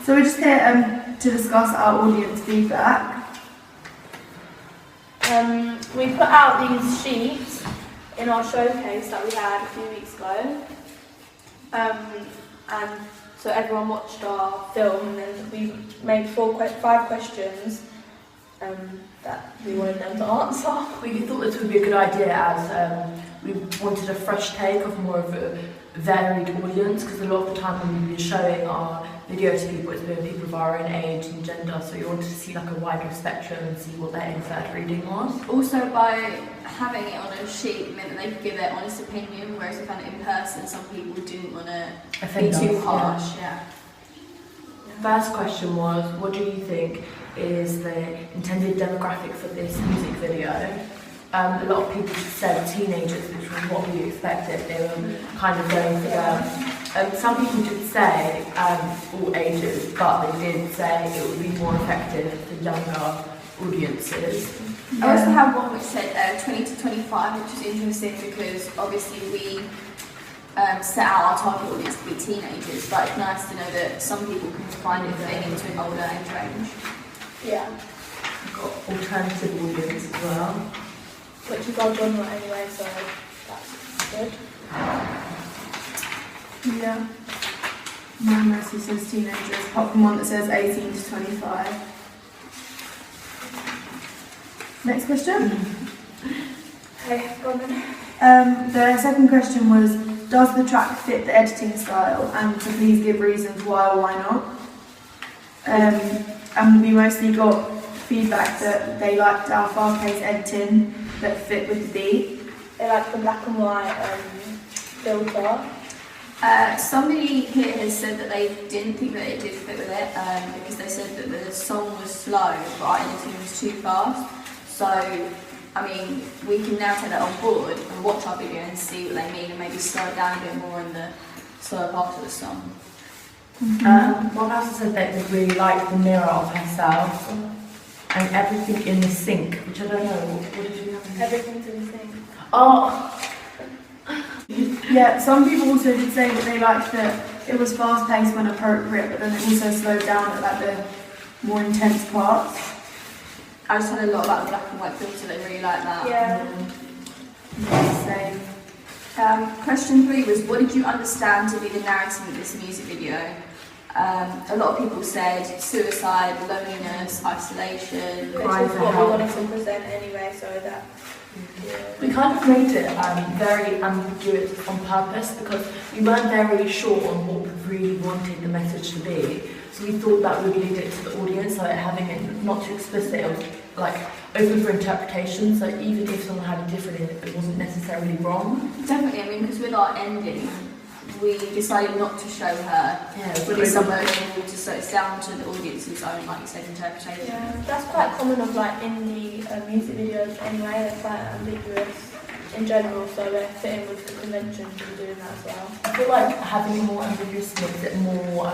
So we're just here to discuss our audience feedback. We put out these sheets in our showcase that we had a few weeks ago. And so everyone watched our film, and then we made 5 questions that we wanted them to answer. We thought this would be a good idea as we wanted a fresh take of more of a varied audience, because a lot of the time when we've been showing our video to people, it's been people of our own age and gender, so we wanted to see like a wider spectrum and see what their inferred reading was. Also, by having it on a sheet meant that they could give their honest opinion, whereas if I found it in person, some people didn't want to be too harsh. First question was, what do you think is the intended demographic for this music video? A lot of people said teenagers, which was what we expected. They were kind of going for them. Some people did say all ages, but they did say it would be more effective for younger audiences. I also have one which said 20 to 25, which is interesting because obviously we set out our target audience to be teenagers, but it's nice to know that some people can find it fitting into an older age range. Yeah. We've got alternative audience as well. Which is our genre anyway, so that's good. Yeah. Mine mostly says teenagers, apart from one that says 18 to 25. Next question. Okay, go on then. The second question was, does the track fit the editing style, and to please give reasons why or why not? And we mostly got feedback that they liked our fast-paced editing that fit with the beat. They like the black and white filter. Somebody here has said that they didn't think that it did fit with it because they said that the song was slow, but our editing was too fast. So, I mean, we can now take that on board and watch our video and see what they mean and maybe slow it down a bit more in the slower part of the song. One person said that they really liked the mirror of herself and everything in the sink, which I don't know, what did you have? Everything's in sync. Oh! Yeah, some people also did say that they liked that it was fast-paced when appropriate, but then it also slowed down at like the more intense parts. I just heard a lot about the black and white filter, they really like that. Yeah. Same. Question 3 was, what did you understand to be the narrative of this music video? A lot of people said suicide, loneliness, isolation. Which is what we wanted to present anyway, so that... We kind of made it very ambiguous on purpose because we weren't very sure on what we really wanted the message to be. So we thought that would lead it to the audience, like having it not too explicit, it was like open for interpretation. So even if someone had a different, it wasn't necessarily wrong. Definitely, I mean, because with our ending, we decided not to show her fully submersible, just so it's down to the audience's own, like you said, interpretation. Yeah, that's quite common of like indie music videos anyway, they're quite ambiguous in general, so they're fitting with the conventions and doing that as well. I feel like having it more ambiguous makes it more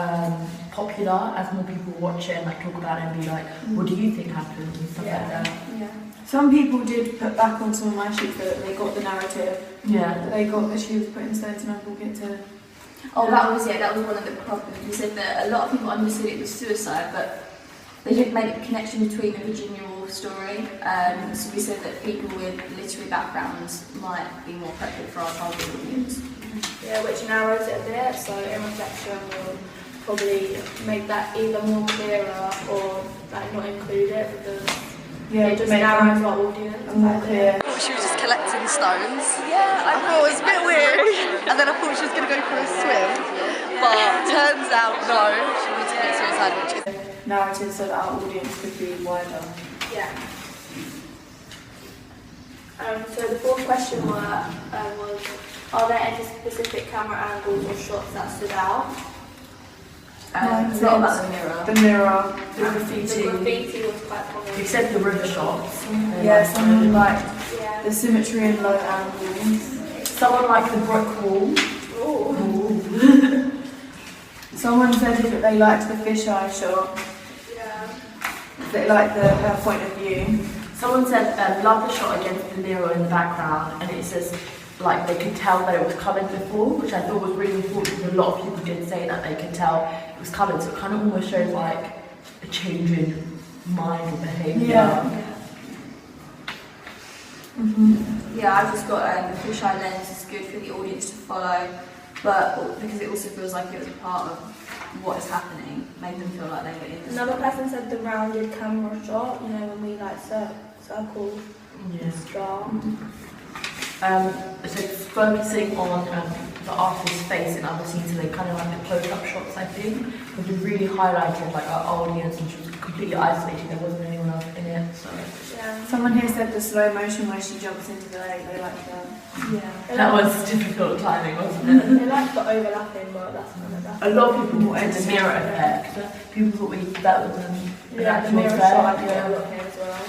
popular as more people watch it and like talk about it and be like, what do you think happened and stuff like that. Yeah. Some people did put back on some of my sheets so that they got the narrative. Yeah. They got that she was putting stones in her pocket to... Oh, that was one of the problems. We said that a lot of people understood it was suicide, but they didn't make a connection between the Virginia Woolf story. So we said that people with literary backgrounds might be more appropriate for our target audience. Yeah, which narrows it a bit, so in reflection we'll probably make that either more clearer or like not include it because it just narrows our audience. More clear. I thought she was just collecting stones. Yeah, I thought it was a bit weird. And then I thought she was going to go for a swim. But turns out, no, she was commit suicide, which is... Narrative so that our audience could be wider. Yeah. So the fourth question was, are there any specific camera angles or shots that stood out? It's not about the mirror. The mirror. The graffiti. The graffiti was quite common. We said the river shots. Yeah, someone like Yeah. the symmetry and low angles. Someone like the brick wall. Ooh. Someone said that they liked the fisheye shot. Yeah. They liked her point of view. Someone said love the shot against the mirror in the background, and it says like they could tell that it was coloured before, which I thought was really important because a lot of people did say that they could tell it was coloured, so it kind of almost shows like a change in mind or behaviour. Yeah, I've just got the fisheye lens is good for the audience to follow, but because it also feels like it was a part of what is happening, made them feel like they were in the Another story. person said the rounded camera shot, you know, when we like circle Yeah. straw. So focusing on the artist's face in other scenes, so they kind of like the close-up shots, I think, which have really highlighted like our audience, and she was completely isolated. There wasn't anyone else in it, so Yeah. Someone here said the slow motion where she jumps into the lake, they like that. Yeah. that was difficult timing, wasn't it? They like the overlapping, but that's none of that. A lot of people wanted the mirror effect. People thought that was an Yeah, the actual mirror effect. shot I do a lot here as well.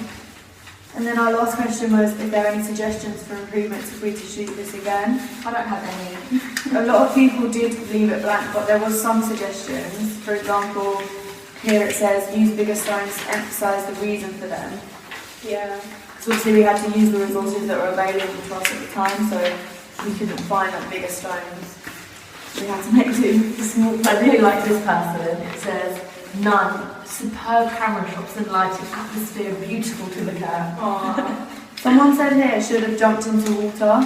And then our last question was, is there any suggestions for improvements if we to shoot this again? I don't have any. A lot of people did leave it blank, but there was some suggestions. For example, here it says, use bigger signs to emphasise the reason for them. Yeah. Because obviously we had to use the resources that were available to us at the time, so we couldn't find like bigger stones. We had to make do with the small. I really like this person. It says, none. Superb camera shots and lighting, atmosphere beautiful to look at. Someone said here it should have jumped into water.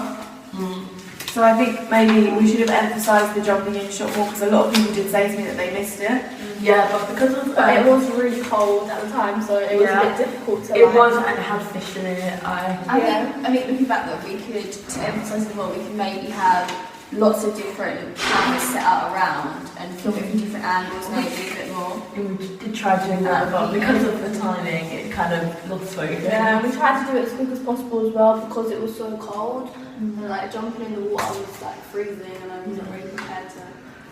So I think maybe we should have emphasised the jumping in shot more, because a lot of people did say to me that they missed it. Yeah, but because of But it was really cold at the time, so it was Yeah. a bit difficult to it like, was, and it had fish in it. I think looking back that we could, to emphasise it more, we could maybe have lots of different cameras set out around and film it from different angles, maybe a bit more. We did try doing that, but because of the timing, it kind of lost focus. Yeah, we tried to do it as quick as possible as well because it was so cold. And like jumping in the water was like freezing, and I wasn't really prepared to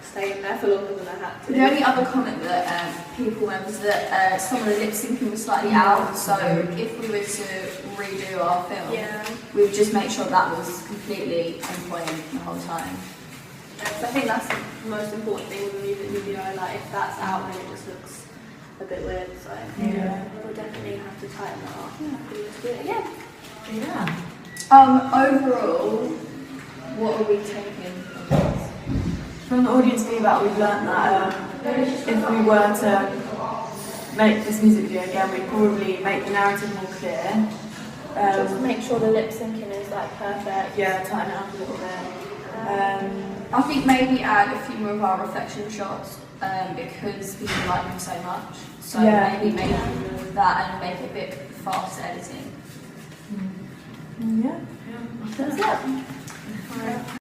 stay in there for longer than I had to. The only other comment that people made was that some of the lip syncing was slightly out, so if we were to redo our film, Yeah. we would just make sure that was completely on point the whole time. So I think that's the most important thing with a music video. Like if that's out, then it just looks a bit weird. So Yeah. we'll definitely have to tighten that up. Let's do it again. Yeah. Overall, what are we taking from this? From the audience feedback, we've learned that if we were to make this music video again, we'd probably make the narrative more clear. Just make sure the lip syncing is like perfect. Yeah, tighten it up a little bit. I think maybe add a few more of our reflection shots because we like them so much. So Yeah. maybe make that and make it a bit faster editing. Yeah. That's it.